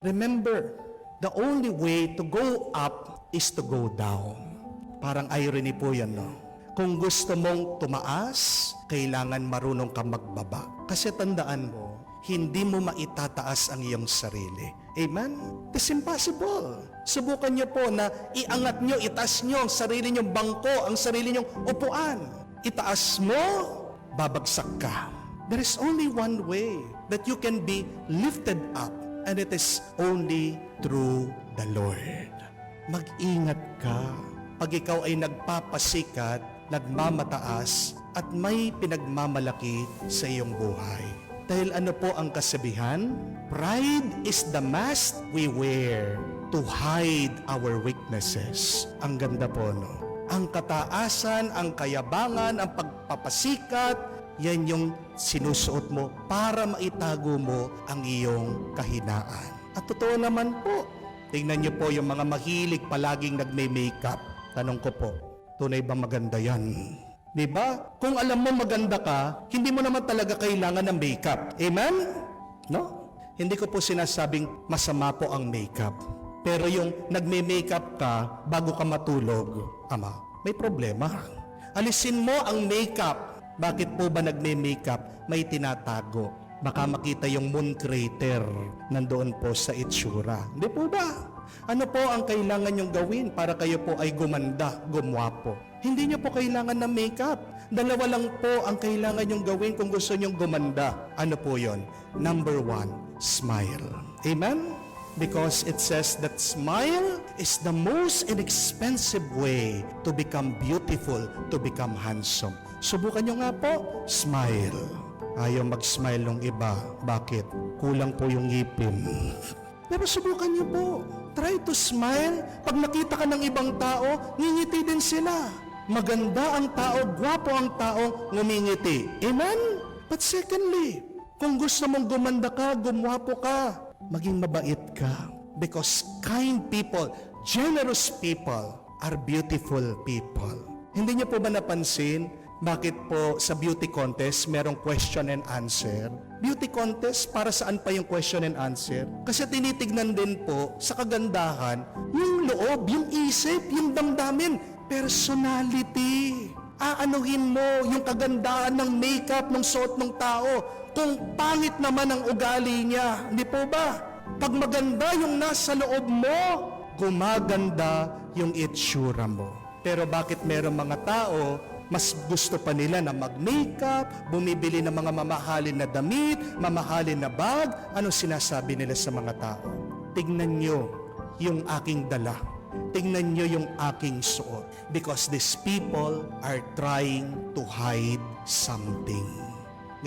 Remember, the only way to go up is to go down. Parang irony po yan, no? Kung gusto mong tumaas, kailangan marunong ka magbaba. Kasi tandaan mo, hindi mo maitataas ang iyong sarili. Amen? It's impossible. Subukan niyo po na iangat niyo, itaas niyo ang sarili niyong bangko, ang sarili niyong upuan. Itaas mo, babagsak ka. There is only one way that you can be lifted up, and it is only through the Lord. Mag-ingat ka. Pag ikaw ay nagpapasikat, nagmamataas, at may pinagmamalaki sa iyong buhay. Dahil ano po ang kasabihan? Pride is the mask we wear to hide our weaknesses. Ang ganda po, no? Ang kataasan, ang kayabangan, ang pagpapasikat, yan yung sinusuot mo para maitago mo ang iyong kahinaan. At totoo naman po, tingnan niyo po yung mga mahilig palaging nagme-makeup. Tanong ko po, tunay ba maganda yan? Diba? Kung alam mo maganda ka, hindi mo naman talaga kailangan ng makeup. Amen? No? Hindi ko po sinasabing masama po ang makeup. Pero yung nagme-makeup ka bago ka matulog, ama, may problema. Alisin mo ang makeup. Bakit po ba nagme-makeup? May tinatago. Baka makita yung moon crater nandoon po sa itsura. Hindi po ba? Ano po ang kailangan nyong gawin para kayo po ay gumanda, gumwapo? Hindi nyo po kailangan ng makeup. Dalawa lang po ang kailangan nyong gawin kung gusto nyong gumanda. Ano po yon? Number 1, smile. Amen? Because it says that smile is the most inexpensive way to become beautiful, to become handsome. Subukan nyo nga po, smile. Ayaw mag-smile ng iba. Bakit? Kulang po yung ngipin. Pero subukan nyo po. Try to smile. Pag nakita ka ng ibang tao, ngingiti din sila. Maganda ang tao, gwapo ang tao, ngumingiti. Amen? But secondly, kung gusto mong gumanda ka, gumwapo ka, maging mabait ka. Because kind people, generous people, are beautiful people. Hindi niyo po ba napansin, bakit po sa beauty contest merong question and answer? Beauty contest, para saan pa yung question and answer? Kasi tinitignan din po sa kagandahan, yung loob, yung isip, yung damdamin, personality. Aanuhin mo yung kagandahan ng makeup, ng suot ng tao. Kung pangit naman ang ugali niya, hindi po ba? Pag maganda yung nasa loob mo, gumaganda yung itsura mo. Pero bakit merong mga tao, mas gusto pa nila na mag-makeup, bumibili ng mga mamahalin na damit, mamahalin na bag? Ano sinasabi nila sa mga tao? Tignan nyo yung aking dala. Tignan nyo yung aking suot. Because these people are trying to hide something.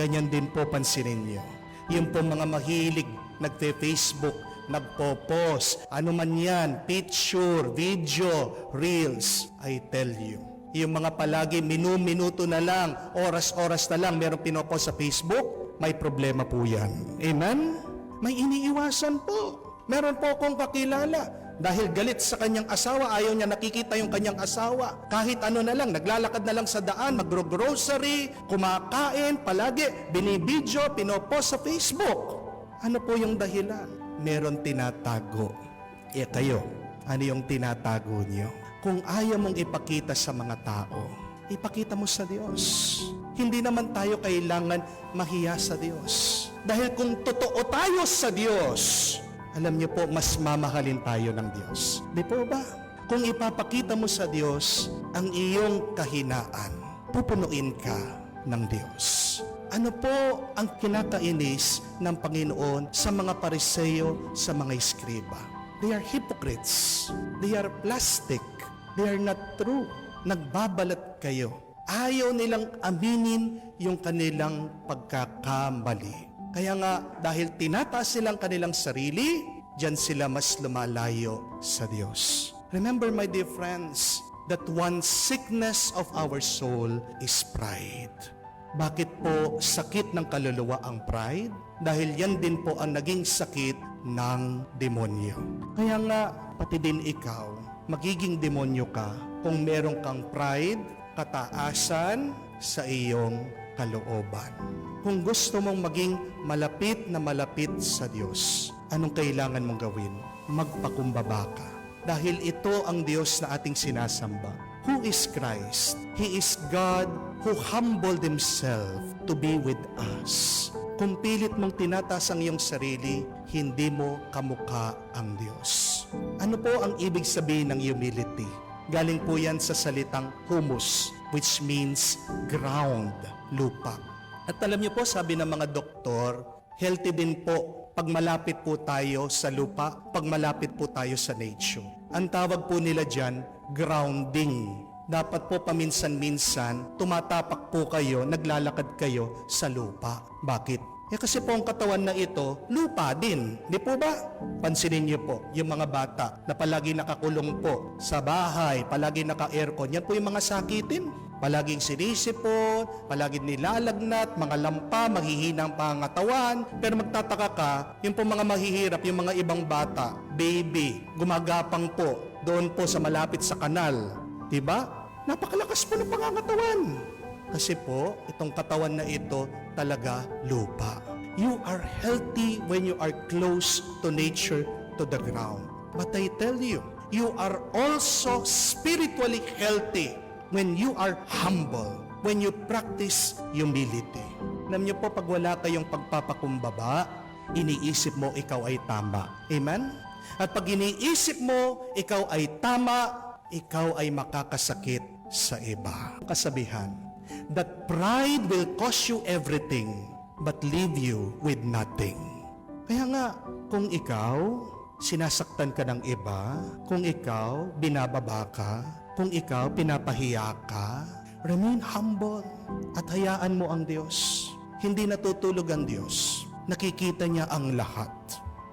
Ganyan din po pansinin nyo. Yung po mga mahilig, nagpe-Facebook, nagpo-post, ano man yan, picture, video, reels, I tell you. Yung mga palagi minuto na lang, oras-oras na lang merong pinopost sa Facebook, may problema po yan. Amen? May iniiwasan po. Meron po akong kakilala, dahil galit sa kanyang asawa, ayaw niya nakikita yung kanyang asawa. Kahit ano na lang, naglalakad na lang sa daan, magro-grocery, kumakain, palagi, binibidyo, pinopost sa Facebook. Ano po yung dahilan? Meron tinatago. Kayo, ano yung tinatago niyo? Kung ayaw mong ipakita sa mga tao, ipakita mo sa Diyos. Hindi naman tayo kailangan mahiya sa Diyos. Dahil kung totoo tayo sa Diyos, alam niyo po, mas mamahalin tayo ng Diyos. Di po ba? Kung ipapakita mo sa Diyos ang iyong kahinaan, pupunuin ka ng Diyos. Ano po ang kinakainis ng Panginoon sa mga Pariseo, sa mga Eskriba? They are hypocrites. They are plastic. They are not true. Nagbabalat kayo. Ayaw nilang aminin yung kanilang pagkakamali. Kaya nga, dahil tinataas silang kanilang sarili, diyan sila mas lumalayo sa Diyos. Remember, my dear friends, that one sickness of our soul is pride. Bakit po sakit ng kaluluwa ang pride? Dahil yan din po ang naging sakit ng demonyo. Kaya nga, pati din ikaw, magiging demonyo ka kung meron kang pride, kataasan sa iyong kalooban. Kung gusto mong maging malapit na malapit sa Diyos, Anong kailangan mong gawin? Magpakumbaba ka. Dahil ito ang Diyos na ating sinasamba. Who is Christ? He is God who humbled Himself to be with us. Kung pilit mong tinataas ang iyong sarili, hindi mo kamukha ang Diyos. Ano po ang ibig sabihin ng humility? Galing po yan sa salitang humus, which means ground, lupa. At alam niyo po, sabi ng mga doktor, healthy din po pag malapit po tayo sa lupa, pag malapit po tayo sa nature. Ang tawag po nila dyan, grounding. Dapat po paminsan-minsan, tumatapak po kayo, naglalakad kayo sa lupa. Bakit? Kasi po ang katawan na ito, lupa din. Di po ba? Pansinin niyo po, yung mga bata na palagi nakakulong po sa bahay, palagi naka-aircon, yan po yung mga sakitin. Palaging sinisipon, palaging nilalagnat, mga lampa, maghihinang pangatawan. Pero magtataka ka, yung po mga mahihirap, yung mga ibang bata, baby, gumagapang po, doon po sa malapit sa kanal. Diba? Napakalakas po ng pangangatawan. Kasi po, itong katawan na ito talaga lupa. You are healthy when you are close to nature, to the ground. But I tell you, you are also spiritually healthy when you are humble, when you practice humility. Alam niyo po, pag wala kayong pagpapakumbaba, iniisip mo ikaw ay tama. Amen? At pag iniisip mo ikaw ay tama, ikaw ay makakasakit sa iba. Kasabihan, that pride will cost you everything, but leave you with nothing. Kaya nga, kung ikaw sinasaktan ka ng iba, kung ikaw binababa ka, kung ikaw pinapahiya ka, remain humble at hayaan mo ang Diyos. Hindi natutulog ang Diyos. Nakikita niya ang lahat.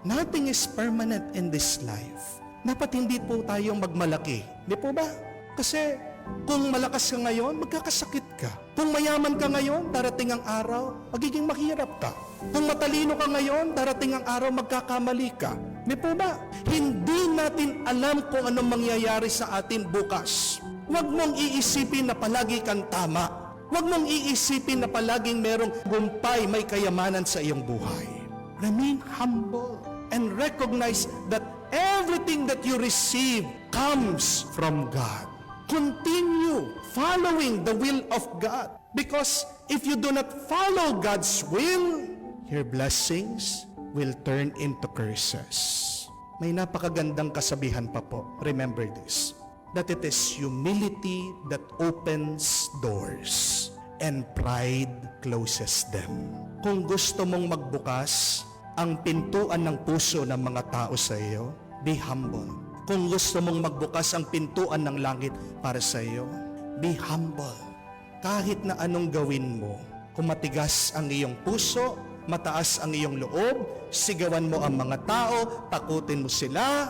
Nothing is permanent in this life. Dapat hindi po tayong magmalaki. Di po ba? Kasi kung malakas ka ngayon, magkakasakit ka. Kung mayaman ka ngayon, darating ang araw, magiging mahirap ka. Kung matalino ka ngayon, darating ang araw, magkakamali ka. Di po ba? Hindi natin alam kung anong mangyayari sa atin bukas. Huwag mong iisipin na palagi kang tama. Huwag mong iisipin na palaging merong gumpay, may kayamanan sa iyong buhay. Remain humble and recognize that everything that you receive comes from God. Continue following the will of God. Because if you do not follow God's will, your blessings will turn into curses. May napakagandang kasabihan pa po. Remember this. That it is humility that opens doors and pride closes them. Kung gusto mong magbukas ang pintuan ng puso ng mga tao sa iyo, be humble. Kung gusto mong magbukas ang pintuan ng langit para sa iyo, be humble. Kahit na anong gawin mo, kung matigas ang iyong puso, mataas ang iyong loob, sigawan mo ang mga tao, takutin mo sila,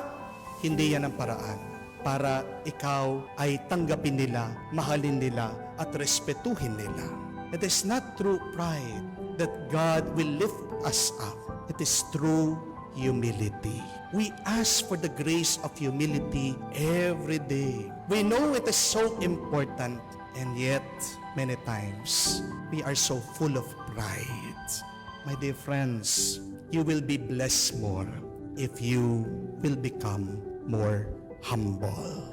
hindi yan ang paraan para ikaw ay tanggapin nila, mahalin nila, at respetuhin nila. It is not through pride that God will lift us up. It is through humility. We ask for the grace of humility every day. We know it is so important, and yet, many times, we are so full of pride. My dear friends, you will be blessed more if you will become more humble.